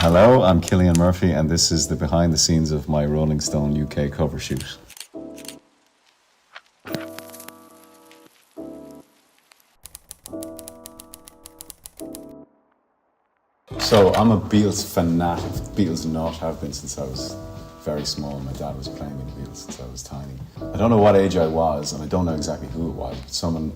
Hello, I'm 킬리언 Murphy, and this is the behind the scenes of my 롤링스톤 UK cover shoot. So I'm a Beatles fanatic, Beatles nut, have been since I was very small. My dad was playing with the Beatles since I was tiny. I don't know what age I was, and I don't know exactly who it was, but someone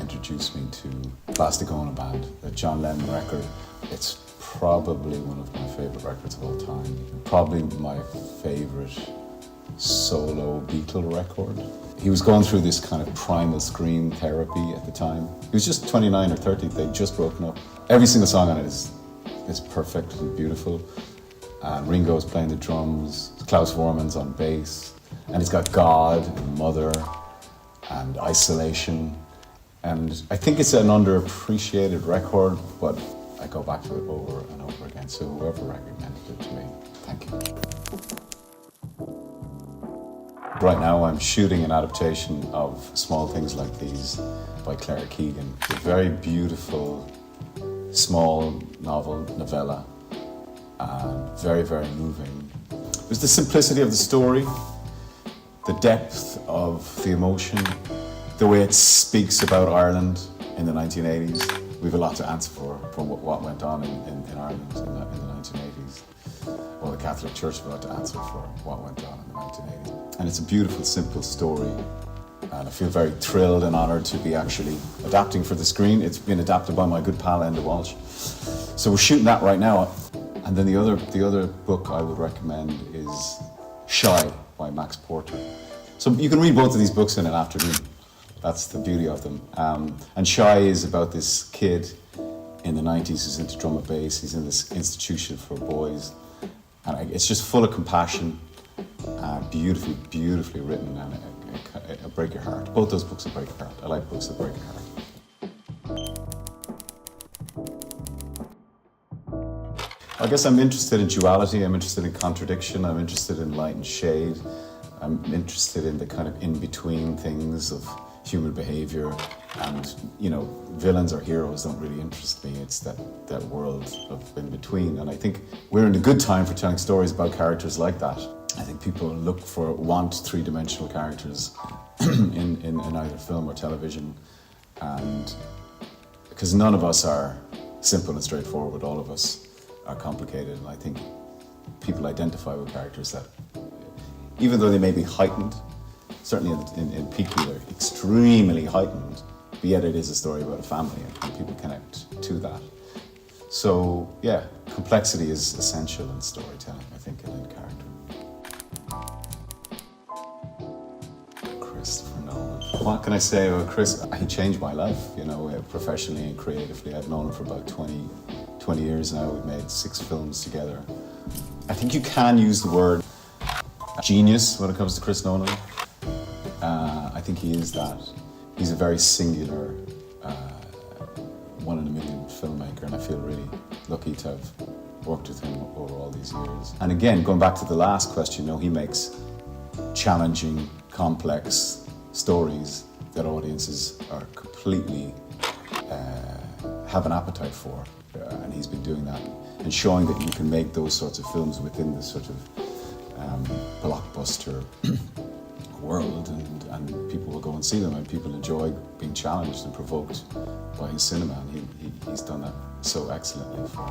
introduced me to Plastic Ono Band, the John Lennon record. It's probably one of my favourite records of all time. Probably my favourite solo Beatle record. He was going through this kind of primal scream therapy at the time. He was just 29 or 30, they'd just broken up. Every single song on it is perfect and beautiful. And Ringo's playing the drums, Klaus Voormann's on bass, and it's got God and Mother and Isolation. And I think it's an underappreciated record, but I go back to it over and over again. So whoever recommended it to me, thank you. Right now I'm shooting an adaptation of Small Things Like These by Claire Keegan. It's a very beautiful, small novella, and very, very moving. There's the simplicity of the story, the depth of the emotion, the way it speaks about Ireland in the 1980s. We have a lot to answer for what went on in Ireland in the 1980s. Well, the Catholic Church have a lot to answer for what went on in the 1980s. And it's a beautiful, simple story. And I feel very thrilled and honoured to be actually adapting for the screen. It's been adapted by my good pal, Enda Walsh. So we're shooting that right now. And then the other book I would recommend is Shy by Max Porter. So you can read both of these books in an afternoon. That's the beauty of them. And Shy is about this kid in the 90s who's into drum and bass. He's in this institution for boys. And it's just full of compassion, beautifully, beautifully written, and it'll break your heart. Both those books will break your heart. I like books that break your heart. I guess I'm interested in duality, I'm interested in contradiction, I'm interested in light and shade. I'm interested in the kind of in-between things of human behavior, and villains or heroes don't really interest me. It's that world of in-between, and I think we're in a good time for telling stories about characters like that. I think people want three-dimensional characters in either film or television, and because none of us are simple and straightforward, all of us are complicated, and I think people identify with characters that, even though they may be heightened, certainly in Peaky they're extremely heightened, but yet it is a story about a family and people connect to that. So yeah, complexity is essential in storytelling, I think, and in character. Christopher Nolan. What can I say about Chris? He changed my life, professionally and creatively. I've known him for about 20 years now. We've made 6 films together. I think you can use the word genius when it comes to Chris Nolan. I think he is that. He's a very singular, one-in-a-million filmmaker, and I feel really lucky to have worked with him over all these years. And again, going back to the last question, he makes challenging, complex stories that audiences are completely have an appetite for. And he's been doing that and showing that you can make those sorts of films within this sort of blockbuster world, and people will go and see them, and people enjoy being challenged and provoked by his cinema, and he's done that so excellently for